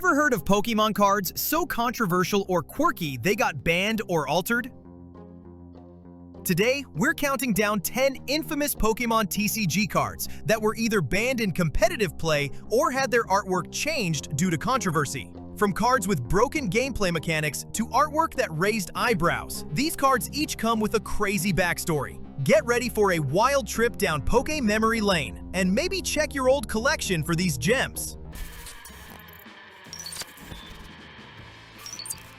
Ever heard of Pokemon cards so controversial or quirky they got banned or altered? Today, we're counting down 10 infamous Pokemon TCG cards that were either banned in competitive play or had their artwork changed due to controversy. From cards with broken gameplay mechanics to artwork that raised eyebrows, these cards each come with a crazy backstory. Get ready for a wild trip down Poke memory lane, and maybe check your old collection for these gems.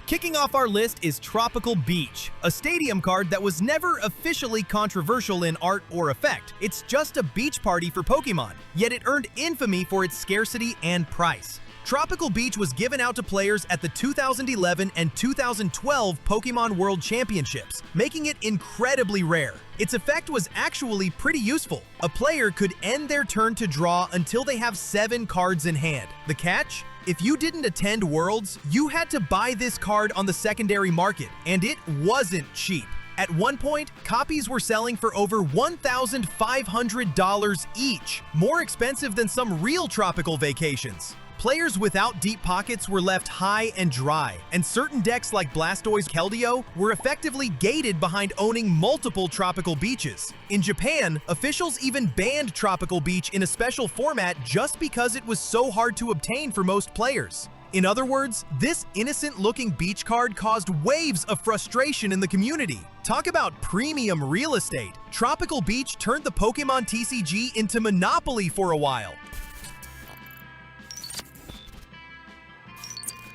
Kicking off our list is Tropical Beach, a stadium card that was never officially controversial in art or effect. It's just a beach party for Pokemon, yet it earned infamy for its scarcity and price. Tropical Beach was given out to players at the 2011 and 2012 Pokemon World Championships, making it incredibly rare. Its effect was actually pretty useful. A player could end their turn to draw until they have 7 cards in hand. The catch? If you didn't attend Worlds, you had to buy this card on the secondary market, and it wasn't cheap. At one point, copies were selling for over $1,500 each, more expensive than some real tropical vacations. Players without deep pockets were left high and dry, and certain decks like Blastoise Keldeo were effectively gated behind owning multiple tropical beaches. In Japan, officials even banned Tropical Beach in a special format just because it was so hard to obtain for most players. In other words, this innocent-looking beach card caused waves of frustration in the community. Talk about premium real estate. Tropical Beach turned the Pokemon TCG into Monopoly for a while.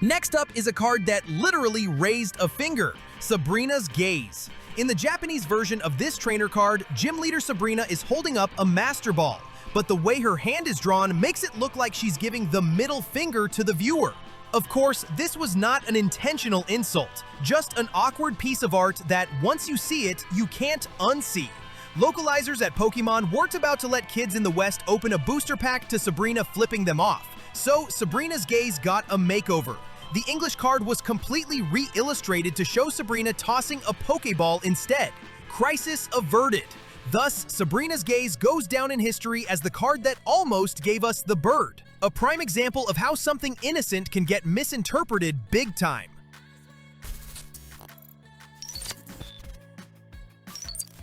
Next up is a card that literally raised a finger, Sabrina's Gaze. In the Japanese version of this trainer card, Gym Leader Sabrina is holding up a Master Ball, but the way her hand is drawn makes it look like she's giving the middle finger to the viewer. Of course, this was not an intentional insult, just an awkward piece of art that, once you see it, you can't unsee. Localizers at Pokemon weren't about to let kids in the West open a booster pack to Sabrina flipping them off, so Sabrina's Gaze got a makeover. The English card was completely re-illustrated to show Sabrina tossing a Pokeball instead. Crisis averted. Thus, Sabrina's Gaze goes down in history as the card that almost gave us the bird. A prime example of how something innocent can get misinterpreted big time.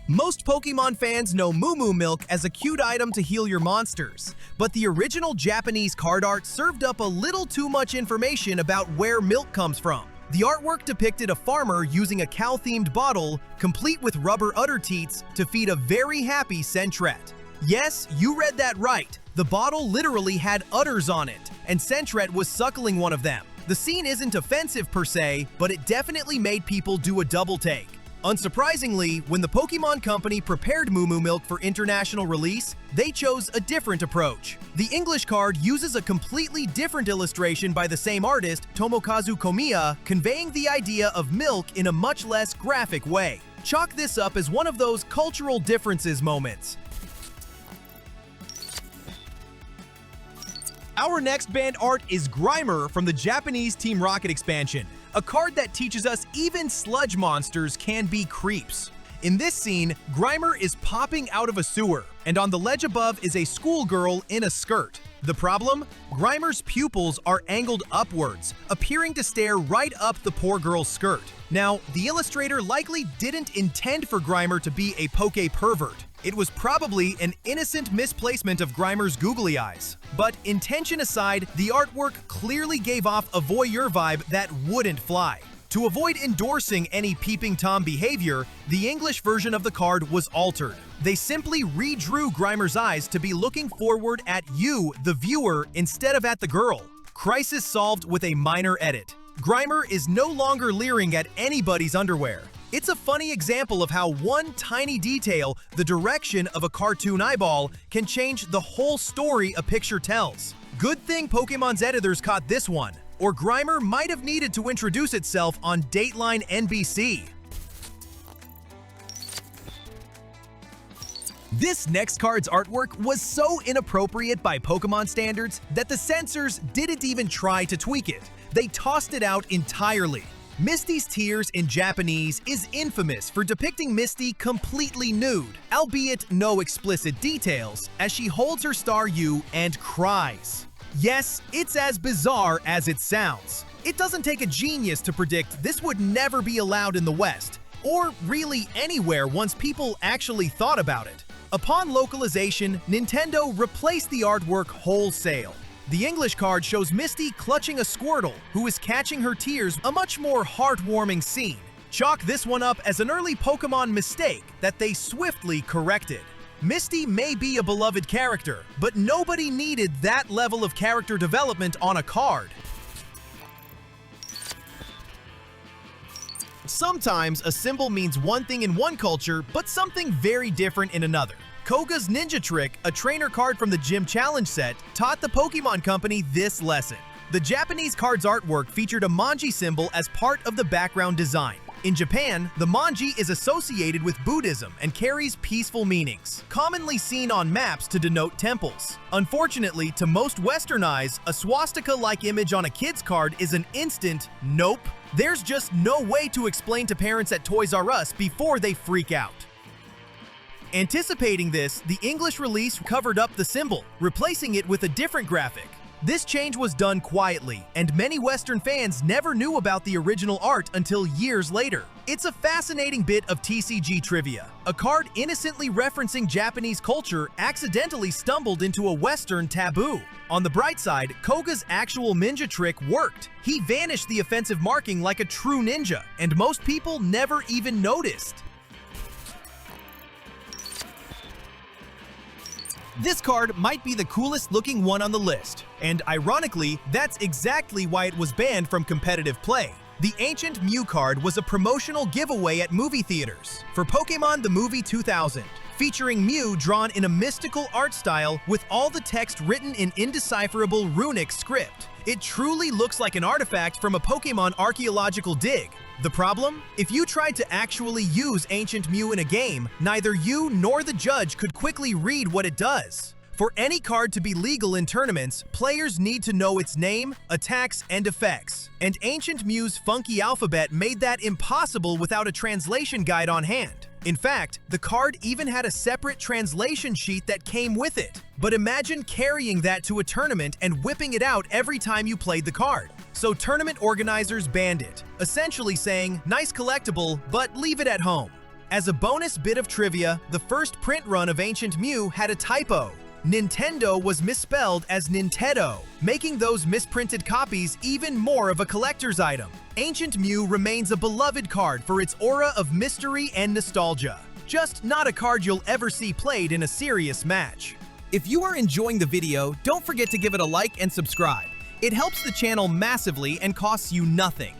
Most Pokemon fans know Moo Moo Milk as a cute item to heal your monsters, but the original Japanese card art served up a little too much information about where milk comes from. The artwork depicted a farmer using a cow-themed bottle, complete with rubber udder teats, to feed a very happy Censored. Yes, you read that right. The bottle literally had udders on it, and Censored was suckling one of them. The scene isn't offensive per se, but it definitely made people do a double take. Unsurprisingly, when the Pokemon Company prepared Moo Moo Milk for international release, they chose a different approach. The English card uses a completely different illustration by the same artist, Tomokazu Komiya, conveying the idea of milk in a much less graphic way. Chalk this up as one of those cultural differences moments. Our next banned art is Grimer from the Japanese Team Rocket expansion, a card that teaches us even sludge monsters can be creeps. In this scene, Grimer is popping out of a sewer, and on the ledge above is a schoolgirl in a skirt. The problem? Grimer's pupils are angled upwards, appearing to stare right up the poor girl's skirt. Now, the illustrator likely didn't intend for Grimer to be a poke pervert. It was probably an innocent misplacement of Grimer's googly eyes. But intention aside, the artwork clearly gave off a voyeur vibe that wouldn't fly. To avoid endorsing any peeping Tom behavior, the English version of the card was altered. They simply redrew Grimer's eyes to be looking forward at you, the viewer, instead of at the girl. Crisis solved with a minor edit. Grimer is no longer leering at anybody's underwear. It's a funny example of how one tiny detail, the direction of a cartoon eyeball, can change the whole story a picture tells. Good thing Pokemon's editors caught this one, or Grimer might have needed to introduce itself on Dateline NBC. This next card's artwork was so inappropriate by Pokemon standards that the censors didn't even try to tweak it. They tossed it out entirely. Misty's Tears in Japanese is infamous for depicting Misty completely nude, albeit no explicit details, as she holds her Staryu and cries. Yes, it's as bizarre as it sounds. It doesn't take a genius to predict this would never be allowed in the West, or really anywhere once people actually thought about it. Upon localization, Nintendo replaced the artwork wholesale. The English card shows Misty clutching a Squirtle, who is catching her tears, a much more heartwarming scene. Chalk this one up as an early Pokémon mistake that they swiftly corrected. Misty may be a beloved character, but nobody needed that level of character development on a card. Sometimes a symbol means one thing in one culture, but something very different in another. Koga's Ninja Trick, a trainer card from the Gym Challenge set, taught the Pokémon Company this lesson. The Japanese card's artwork featured a manji symbol as part of the background design. In Japan, the manji is associated with Buddhism and carries peaceful meanings, commonly seen on maps to denote temples. Unfortunately, to most Western eyes, a swastika-like image on a kid's card is an instant nope. There's just no way to explain to parents at Toys R Us before they freak out. Anticipating this, the English release covered up the symbol, replacing it with a different graphic. This change was done quietly, and many Western fans never knew about the original art until years later. It's a fascinating bit of TCG trivia. A card innocently referencing Japanese culture accidentally stumbled into a Western taboo. On the bright side, Koga's actual ninja trick worked. He vanished the offensive marking like a true ninja, and most people never even noticed. This card might be the coolest looking one on the list, and ironically, that's exactly why it was banned from competitive play. The Ancient Mew card was a promotional giveaway at movie theaters for Pokémon the Movie 2000, featuring Mew drawn in a mystical art style with all the text written in indecipherable runic script. It truly looks like an artifact from a Pokémon archaeological dig. The problem? If you tried to actually use Ancient Mew in a game, neither you nor the judge could quickly read what it does. For any card to be legal in tournaments, players need to know its name, attacks, and effects. And Ancient Mew's funky alphabet made that impossible without a translation guide on hand. In fact, the card even had a separate translation sheet that came with it. But imagine carrying that to a tournament and whipping it out every time you played the card. So tournament organizers banned it, essentially saying, nice collectible, but leave it at home. As a bonus bit of trivia, the first print run of Ancient Mew had a typo. Nintendo was misspelled as Nintedo, making those misprinted copies even more of a collector's item. Ancient Mew remains a beloved card for its aura of mystery and nostalgia. Just not a card you'll ever see played in a serious match. If you are enjoying the video, don't forget to give it a like and subscribe. It helps the channel massively and costs you nothing.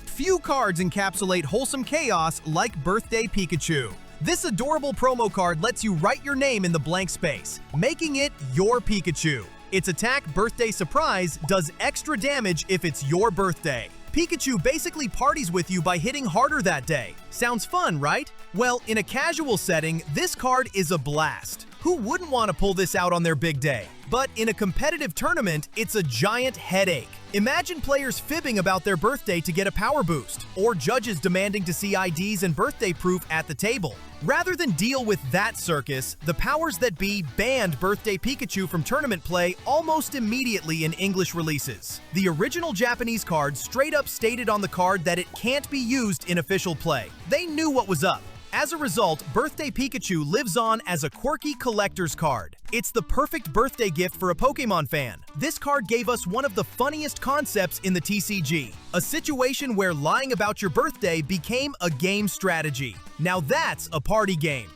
Few cards encapsulate wholesome chaos like Birthday Pikachu. This adorable promo card lets you write your name in the blank space, making it your Pikachu. Its attack Birthday Surprise does extra damage if it's your birthday. Pikachu basically parties with you by hitting harder that day. Sounds fun, right? Well, in a casual setting, this card is a blast. Who wouldn't want to pull this out on their big day? But in a competitive tournament, it's a giant headache. Imagine players fibbing about their birthday to get a power boost, or judges demanding to see IDs and birthday proof at the table. Rather than deal with that circus, the powers that be banned Birthday Pikachu from tournament play almost immediately in English releases. The original Japanese card straight up stated on the card that it can't be used in official play. They knew what was up. As a result, Birthday Pikachu lives on as a quirky collector's card. It's the perfect birthday gift for a Pokémon fan. This card gave us one of the funniest concepts in the TCG, a situation where lying about your birthday became a game strategy. Now that's a party game.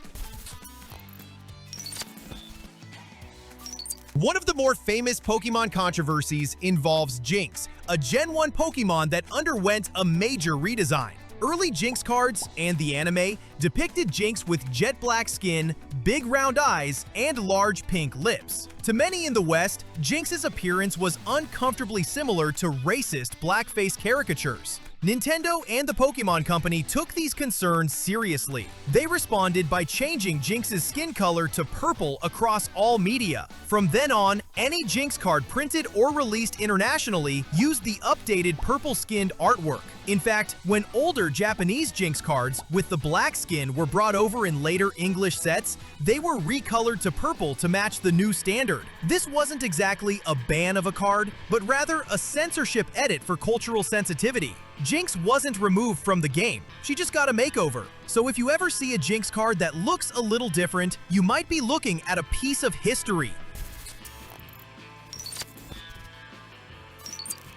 One of the more famous Pokémon controversies involves Jynx, a Gen 1 Pokémon that underwent a major redesign. Early Jynx cards and the anime depicted Jynx with jet black skin, big round eyes, and large pink lips. To many in the West, Jynx's appearance was uncomfortably similar to racist blackface caricatures. Nintendo and the Pokémon Company took these concerns seriously. They responded by changing Jynx's skin color to purple across all media. From then on, any Jynx card printed or released internationally used the updated purple-skinned artwork. In fact, when older Japanese Jynx cards with the black skin were brought over in later English sets, they were recolored to purple to match the new standard. This wasn't exactly a ban of a card, but rather a censorship edit for cultural sensitivity. Jynx wasn't removed from the game, she just got a makeover. So if you ever see a Jynx card that looks a little different, you might be looking at a piece of history.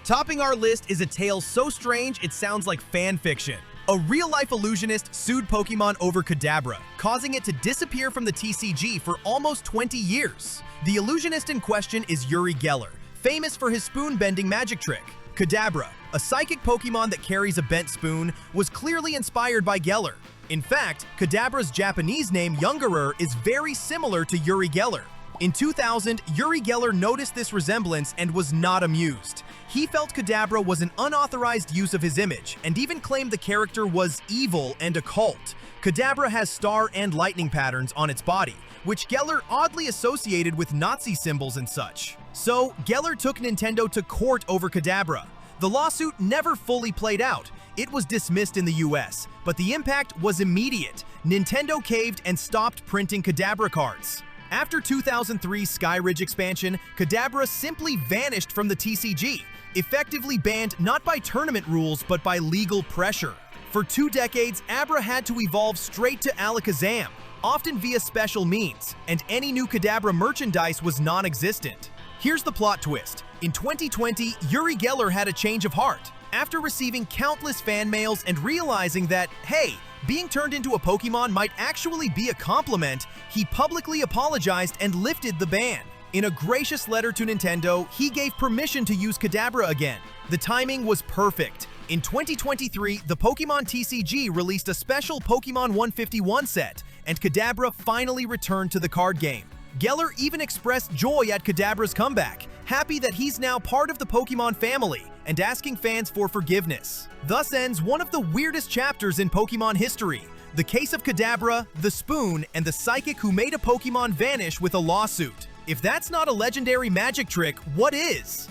Topping our list is a tale so strange it sounds like fan fiction. A real-life illusionist sued Pokémon over Kadabra, causing it to disappear from the TCG for almost 20 years. The illusionist in question is Uri Geller, famous for his spoon-bending magic trick. Kadabra, a psychic Pokémon that carries a bent spoon, was clearly inspired by Geller. In fact, Kadabra's Japanese name Youngerer is very similar to Uri Geller. In 2000, Uri Geller noticed this resemblance and was not amused. He felt Kadabra was an unauthorized use of his image, and even claimed the character was evil and occult. Kadabra has star and lightning patterns on its body, which Geller oddly associated with Nazi symbols and such. So, Geller took Nintendo to court over Kadabra. The lawsuit never fully played out. It was dismissed in the US, but the impact was immediate. Nintendo caved and stopped printing Kadabra cards. After 2003's Sky Ridge expansion, Kadabra simply vanished from the TCG, effectively banned not by tournament rules but by legal pressure. For 2 decades, Abra had to evolve straight to Alakazam, often via special means, and any new Kadabra merchandise was non-existent. Here's the plot twist. In 2020, Uri Geller had a change of heart. After receiving countless fan mails and realizing that, hey, being turned into a Pokémon might actually be a compliment, he publicly apologized and lifted the ban. In a gracious letter to Nintendo, he gave permission to use Kadabra again. The timing was perfect. In 2023, the Pokémon TCG released a special Pokémon 151 set, and Kadabra finally returned to the card game. Geller even expressed joy at Kadabra's comeback, happy that he's now part of the Pokémon family, and asking fans for forgiveness. Thus ends one of the weirdest chapters in Pokémon history, the case of Kadabra, the Spoon, and the psychic who made a Pokémon vanish with a lawsuit. If that's not a legendary magic trick, what is?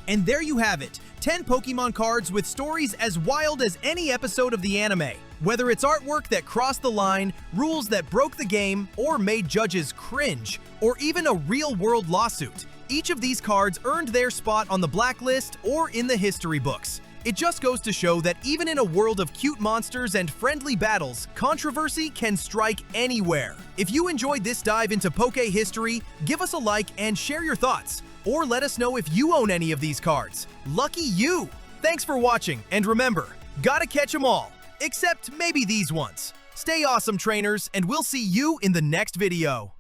And there you have it, 10 Pokémon cards with stories as wild as any episode of the anime. Whether it's artwork that crossed the line, rules that broke the game, or made judges cringe, or even a real-world lawsuit, each of these cards earned their spot on the blacklist or in the history books. It just goes to show that even in a world of cute monsters and friendly battles, controversy can strike anywhere. If you enjoyed this dive into Poke history, give us a like and share your thoughts, or let us know if you own any of these cards. Lucky you! Thanks for watching, and remember, gotta catch 'em all, except maybe these ones. Stay awesome, trainers, and we'll see you in the next video.